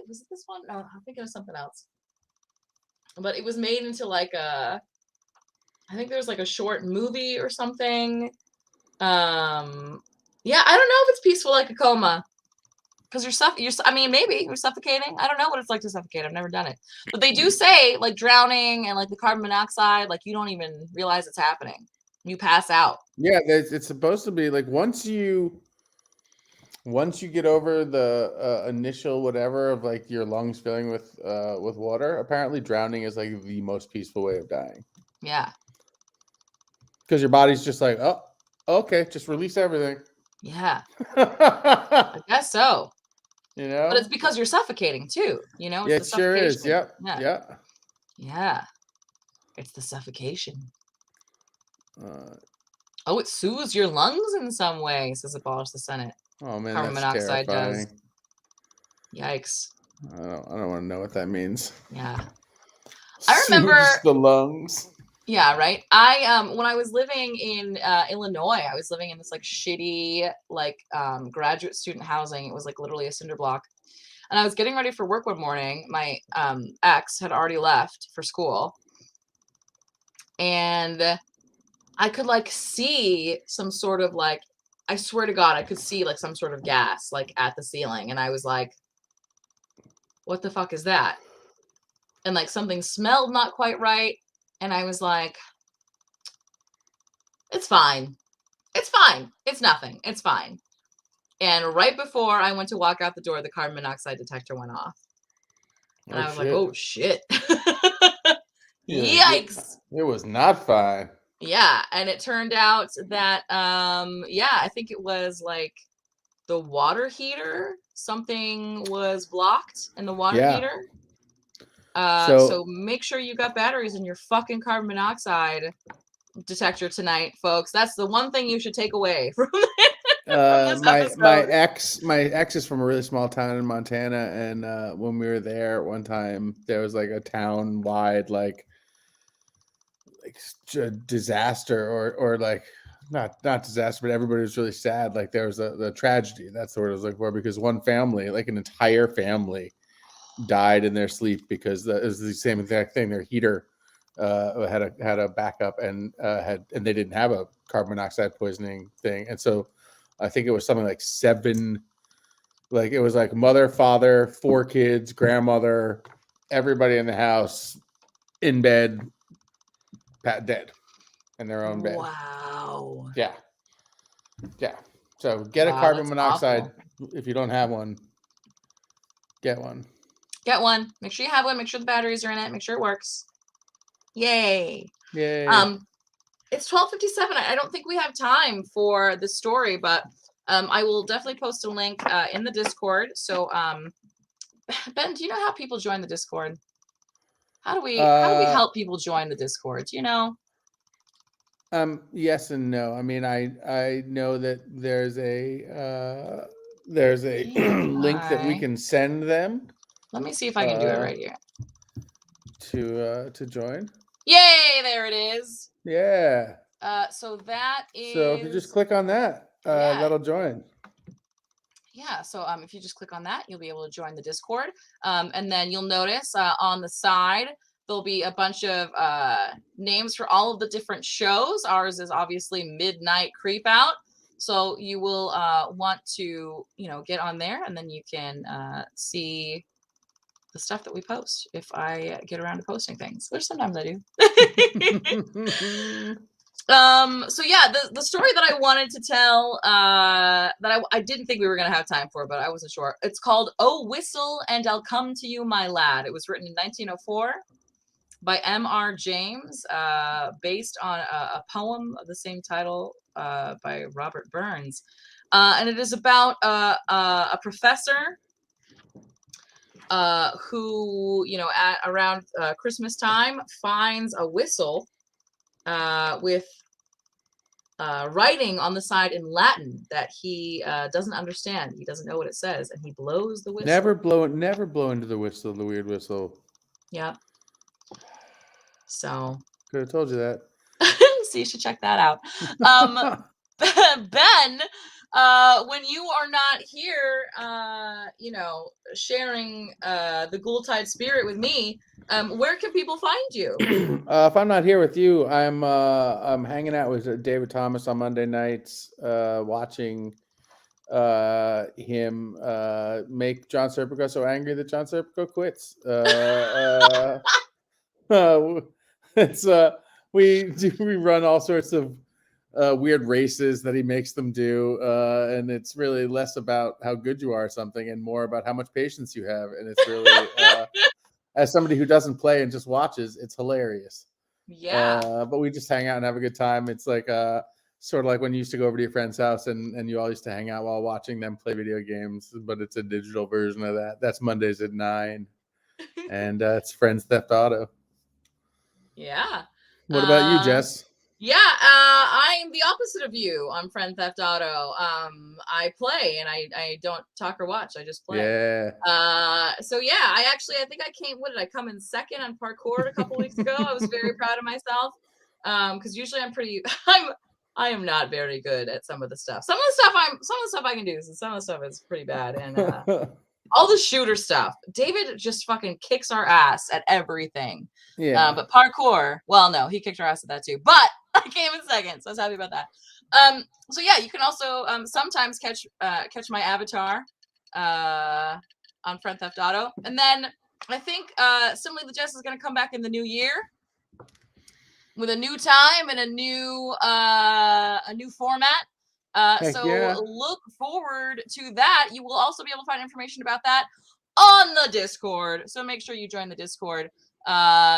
was it this one? No, I think it was something else. but it was made into like I think there's like a short movie or something. Yeah, I don't know if it's peaceful like a coma. Because maybe you're suffocating. I don't know what it's like to suffocate. I've never done it. But they do say, like, drowning and, like, the carbon monoxide, like, you don't even realize it's happening. You pass out. Yeah, it's supposed to be, like, once you get over the initial whatever of, like, your lungs filling with water, apparently drowning is, like, the most peaceful way of dying. Yeah. Because your body's just like, oh, okay, just release everything. Yeah. I guess so. You know? But it's because you're suffocating too, you know? It's Yeah, the it sure is. suffocation. Yep. Yeah. Yeah. It's the suffocation. Uh, it soothes your lungs in some way, says Abolish the Senate. Oh man, carbon that's monoxide terrifying. does. Yikes. I don't want to know what that means. Yeah. I remember the lungs. Yeah, right. I when I was living in Illinois, I was living in this like shitty like graduate student housing. It was like literally a cinder block. And I was getting ready for work one morning. My ex had already left for school. And I could like see some sort of like, I swear to God, I could see like some sort of gas like at the ceiling. And I was like, what the fuck is that? And like something smelled not quite right. And I was like, it's fine. It's fine. It's nothing. It's fine. And right before I went to walk out the door, the carbon monoxide detector went off. And I was like, oh shit. Yikes. It was not fine. Yeah. And it turned out that, I think it was like the water heater. Something was blocked in the water heater. So make sure you got batteries in your fucking carbon monoxide detector tonight, folks. That's the one thing you should take away from this my ex is from a really small town in Montana, and when we were there one time, there was like a town wide like disaster or like not disaster, but everybody was really sad. Like there was the tragedy. That's the word I was looking for, because one family, like an entire family, died in their sleep because it was the same exact thing. Their heater had a backup and they didn't have a carbon monoxide poisoning thing, and so I think it was something like 7, like it was like mother, father, 4 kids, grandmother, everybody in the house in bed, dead in their own bed. Wow. Yeah. So get a carbon monoxide if you don't have one. Get one. Make sure you have one. Make sure the batteries are in it. Make sure it works. Yay. It's 12:57. I don't think we have time for the story, but I will definitely post a link in the Discord. So Ben, do you know how people join the Discord? How do we help people join the Discord? Do you know? Yes and no. I mean, I know that there's a link that we can send them. Let me see if I can do it right here. To join. Yay, there it is. Yeah. So that is. So if you just click on that, that'll join. Yeah. So if you just click on that, you'll be able to join the Discord. And then you'll notice on the side there'll be a bunch of names for all of the different shows. Ours is obviously Midnight Creep Out. So you will want to, get on there, and then you can see the stuff that we post if I get around to posting things, which sometimes I do. So yeah, the story that I wanted to tell that I didn't think we were gonna have time for, but I wasn't sure. It's called "Oh Whistle and I'll Come to You, My Lad." It was written in 1904 by M.R. James, based on a poem of the same title by Robert Burns, and it is about a professor who, at around Christmas time, finds a whistle with writing on the side in Latin that he doesn't understand. He doesn't know what it says, and he blows the whistle. Never blow into the whistle, the weird whistle. Yep. So could have told you that. So you should check that out. Ben, when you are not here, sharing the Ghoul-tide spirit with me, Where can people find you? If I'm not here with you, I'm hanging out with David Thomas on Monday nights, watching him make John Serpico so angry that John Serpico quits. It's we run all sorts of weird races that he makes them do, and it's really less about how good you are or something and more about how much patience you have, and it's really as somebody who doesn't play and just watches, it's hilarious. But we just hang out and have a good time. It's like sort of like when you used to go over to your friend's house and you all used to hang out while watching them play video games, but it's a digital version of that. That's Mondays at 9, and it's Friends Theft Auto. Yeah. What about you, Jess? Yeah, I'm the opposite of you on Friend Theft Auto. I play and I don't talk or watch. I just play. Yeah. So yeah, I think I came. What did I come in second on parkour a couple weeks ago? I was very proud of myself. Because usually I am not very good at some of the stuff. Some of the stuff I can do, and some of the stuff is pretty bad. And all the shooter stuff, David just fucking kicks our ass at everything. Yeah. But parkour, well, no, he kicked our ass at that too. But I came in second, so I was happy about that. So yeah, you can also sometimes catch my avatar on Friend Theft Auto, and then I think similarly, the Jess is going to come back in the new year with a new time and a new format. So yeah. Look forward to that. You will also be able to find information about that on the Discord. So make sure you join the Discord.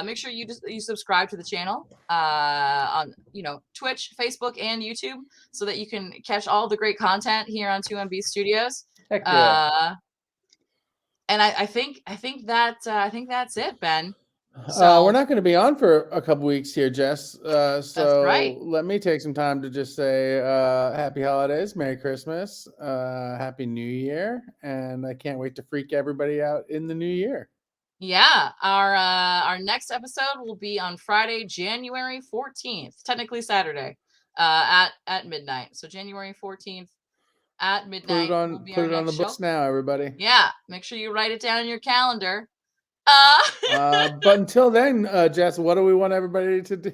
Make sure you subscribe to the channel on Twitch, Facebook, and YouTube, so that you can catch all the great content here on 2MB Studios. Heck yeah. And I think that's it, Ben. So we're not going to be on for a couple weeks here, Jess. So that's right. Let me take some time to just say happy holidays, Merry Christmas, Happy New Year, and I can't wait to freak everybody out in the new year. Yeah, our next episode will be on Friday, January 14th, technically Saturday, at midnight. So January 14th at midnight. Put it on the books now, everybody. Yeah, make sure you write it down in your calendar. But until then, Jess, what do we want everybody to do?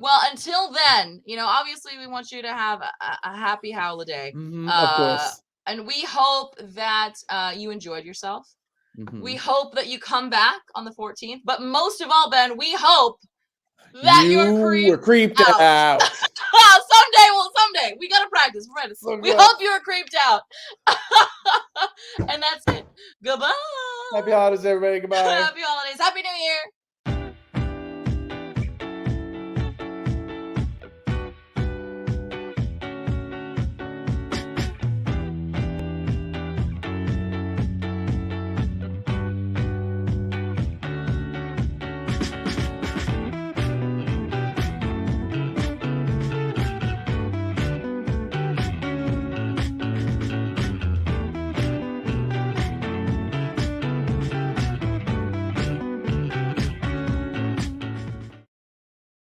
Well, until then, obviously we want you to have a happy holiday. Of course. And we hope that you enjoyed yourself. Mm-hmm. We hope that you come back on the 14th. But most of all, Ben, we hope that you were creeped out. Someday. We got to practice. We're ready. We hope you were creeped out. And that's it. Goodbye. Happy holidays, everybody. Goodbye. Happy holidays. Happy New Year.